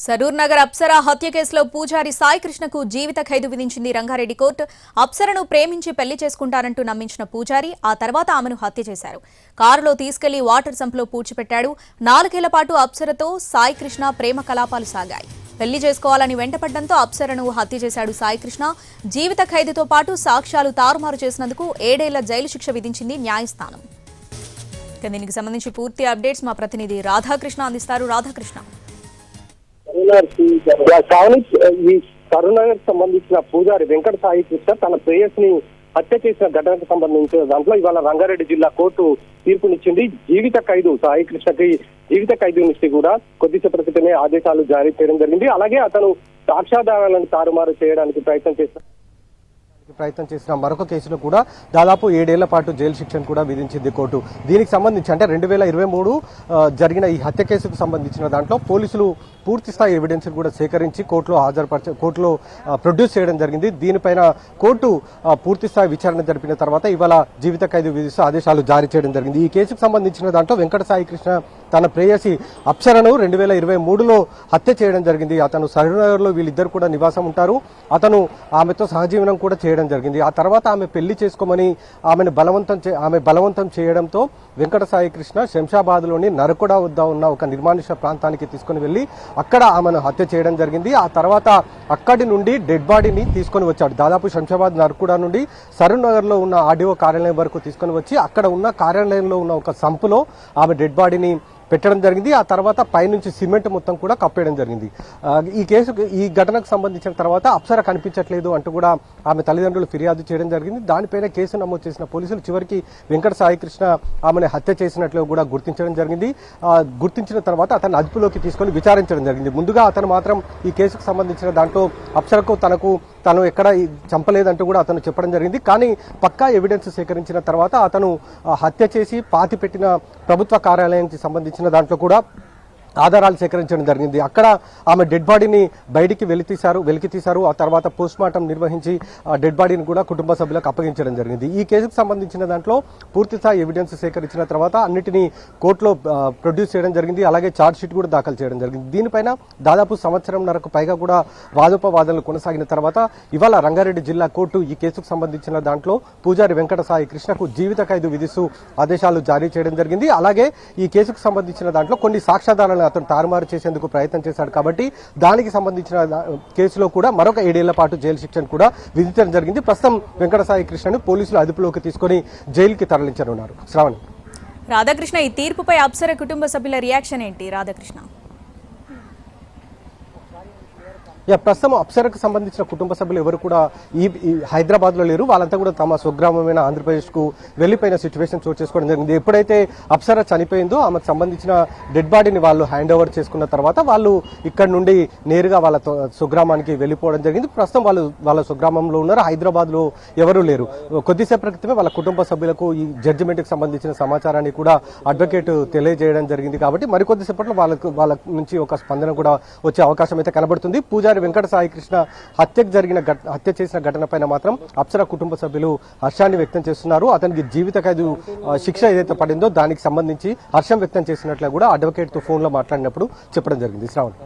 సరూర్ నగర్ అప్సరా హత్య కేసులో పూజారి సాయి కృష్ణకు జీవిత ఖైదు విధించింది రంగారెడ్డి కోర్టు. అప్సరను ప్రేమించి పెళ్లి చేసుకుంటారంటూ నమ్మించిన పూజారి ఆ తర్వాత ఆమెను హత్య చేశారు. కారులో తీసుకెళ్లి వాటర్ సంప్లో పూడ్చిపెట్టాడు. 4 ఏళ్ల పాటు అప్సరతో సాయి కృష్ణ ప్రేమ కలాపాలు సాగాయి. పెళ్లి చేసుకోవాలని వెంటపడ్డంతో అప్సరను హత్య చేశాడు సాయి కృష్ణ. జీవిత ఖైదుతో పాటు సాక్ష్యాలు తారుమారు చేసినందుకు 7 ఏళ్ల జైలు శిక్ష విధించింది న్యాయస్థానం. దీనికి సంబంధించి పూర్తి అప్డేట్స్ మా ప్రతినిధి రాధాకృష్ణ అందిస్తారు. రాధాకృష్ణ, ఈ కరీంనగర్ సంబంధించిన పూజారి వెంకట సాయి కృష్ణ తన ప్రేయస్ని హత్య చేసిన ఘటనకు సంబంధించిన దాంట్లో ఇవాళ రంగారెడ్డి జిల్లా కోర్టు తీర్పునిచ్చింది. జీవిత ఖైదు సాయి కృష్ణకి జీవిత ఖైదు నుంచి కూడా కొద్దిసేపటి క్రితమే ఆదేశాలు జారీ చేయడం జరిగింది. అలాగే అతను సాక్ష్యాధారాలను తారుమారు చేయడానికి ప్రయత్నం చేసిన మరొక కేసులో కూడా దాదాపు 7 ఏళ్ల పాటు జైలు శిక్షను కూడా విధించింది కోర్టు. దీనికి సంబంధించి అంటే 2023 జరిగిన ఈ హత్య కేసుకు సంబంధించిన దాంట్లో పోలీసులు పూర్తి స్థాయి ఎవిడెన్స్ కూడా సేకరించి కోర్టులో ప్రొడ్యూస్ చేయడం జరిగింది. దీనిపైన కోర్టు పూర్తి స్థాయి విచారణ జరిపిన తర్వాత ఇవాళ జీవిత ఖైదు విధిస్తూ ఆదేశాలు జారీ చేయడం జరిగింది. ఈ కేసుకు సంబంధించిన దాంట్లో వెంకట సాయి కృష్ణ తన ప్రేయసి అప్సరను 2023లో హత్య చేయడం జరిగింది. అతను సరూర్నగర్లో వీళ్ళిద్దరు కూడా నివాసం ఉంటారు. అతను ఆమెతో సహజీవనం కూడా చేయడం జరిగింది. ఆ తర్వాత ఆమె పెళ్లి చేసుకోమని ఆమె బలవంతం చేయడంతో వెంకట సాయి కృష్ణ శంషాబాద్లోని నరకొడ వద్ద ఉన్న ఒక నిర్మానుష ప్రాంతానికి తీసుకుని వెళ్లి అక్కడ ఆమెను హత్య చేయడం జరిగింది. ఆ తర్వాత అక్కడి నుండి డెడ్ బాడీని తీసుకొని వచ్చాడు. దాదాపు శంషాబాద్ నరకొడ నుండి సరూర్నగర్లో ఉన్న ఆర్డీఓ కార్యాలయం వరకు తీసుకొని వచ్చి అక్కడ ఉన్న కార్యాలయంలో ఉన్న ఒక సంపులో ఆమె డెడ్ బాడీని పెట్టడం జరిగింది. ఆ తర్వాత పైనుంచి సిమెంట్ మొత్తం కూడా కప్పేయడం జరిగింది. ఈ ఘటనకు సంబంధించిన తర్వాత అప్సర కనిపించట్లేదు అంటూ కూడా ఆమె తల్లిదండ్రులు ఫిర్యాదు చేయడం జరిగింది. దానిపైన కేసు నమోదు చేసిన పోలీసులు చివరికి వెంకట సాయి కృష్ణ ఆమెను హత్య చేసినట్లు కూడా గుర్తించడం జరిగింది. గుర్తించిన తర్వాత అతను అదుపులోకి తీసుకొని విచారించడం జరిగింది. ముందుగా అతను మాత్రం ఈ కేసుకు సంబంధించిన దాంట్లో అప్సరకు తను ఎక్కడ చంపలేదంటూ కూడా అతను చెప్పడం జరిగింది. కానీ పక్కా ఎవిడెన్స్ సేకరించిన తర్వాత అతను హత్య చేసి పాతి పెట్టిన ప్రభుత్వ కార్యాలయానికి సంబంధించిన దాంట్లో కూడా ఆధారాలు సేకరించడం జరిగింది. అక్కడ ఆమె డెడ్ బాడీని బయటికి వెలికి తీశారు. ఆ తర్వాత పోస్ట్ మార్టం నిర్వహించి ఆ డెడ్ బాడీని కూడా కుటుంబ సభ్యులకు అప్పగించడం జరిగింది. ఈ కేసుకు సంబంధించిన దాంట్లో పూర్తిస్థాయి ఎవిడెన్స్ సేకరించిన తర్వాత అన్నిటినీ కోర్టులో ప్రొడ్యూస్ చేయడం జరిగింది. అలాగే ఛార్జ్ షీట్ కూడా దాఖలు చేయడం జరిగింది. దీనిపైన దాదాపు సంవత్సరంన్నరకు పైగా కూడా వాదోపవాదనలు కొనసాగిన తర్వాత ఇవాళ రంగారెడ్డి జిల్లా కోర్టు ఈ కేసుకు సంబంధించిన దాంట్లో పూజారి వెంకట సాయి కృష్ణకు జీవిత ఖైదు విధిస్తూ ఆదేశాలు జారీ చేయడం జరిగింది. అలాగే ఈ కేసుకు సంబంధించిన దాంట్లో కొన్ని సాక్ష్యాధారాలను అతను తారుమారు చేసేందుకు ప్రయత్నం చేశాడు కాబట్టి దానికి సంబంధించిన కేసులో కూడా మరొక 7 ఏళ్ల పాటు జైలు శిక్షను కూడా విధించడం జరిగింది. ప్రస్తుతం వెంకట సాయి కృష్ణను పోలీసులు అదుపులోకి తీసుకుని జైలుకి తరలించనున్నారు. శ్రావణి, రాధాకృష్ణ, ఈ తీర్పుపై అప్సర కుటుంబ సభ్యుల రియాక్షన్ ఏంటి? రాధాకృష్ణ, ప్రస్తుతం అప్సరకు సంబంధించిన కుటుంబ సభ్యులు ఎవరు కూడా ఈ హైదరాబాద్లో లేరు. వాళ్ళంతా కూడా తమ స్వగ్రామమైన ఆంధ్రప్రదేశ్కు వెళ్లిపోయిన సిచ్యువేషన్ చోటు చేసుకోవడం జరిగింది. ఎప్పుడైతే అప్సర చనిపోయిందో ఆమెకు సంబంధించిన డెడ్ బాడీని వాళ్ళు హ్యాండ్ ఓవర్ చేసుకున్న తర్వాత వాళ్ళు ఇక్కడ నుండి నేరుగా వాళ్ళ స్వగ్రామానికి వెళ్ళిపోవడం జరిగింది. ప్రస్తుతం వాళ్ళ స్వగ్రామంలో ఉన్నారు. హైదరాబాద్లో ఎవరూ లేరు. కొద్దిసేపటి క్రితమే వాళ్ళ కుటుంబ సభ్యులకు ఈ జడ్జిమెంట్కి సంబంధించిన సమాచారాన్ని కూడా అడ్వకేట్ తెలియజేయడం జరిగింది. కాబట్టి మరికొద్దిసేపట్లో వాళ్ళ నుంచి ఒక స్పందన కూడా వచ్చే అవకాశం అయితే కనబడుతుంది. పూజారి వెంకట సాయి కృష్ణ హత్య చేసిన ఘటనపైన మాత్రం అప్సర కుటుంబ సభ్యులు హర్షాన్ని వ్యక్తం చేస్తున్నారు. అతనికి జీవిత ఖైదు శిక్ష ఏదైతే పడిందో దానికి సంబంధించి హర్షం వ్యక్తం చేసినట్లు కూడా అడ్వకేట్ తో ఫోన్ లో మాట్లాడినప్పుడు చెప్పడం జరిగింది. శ్రావణ్.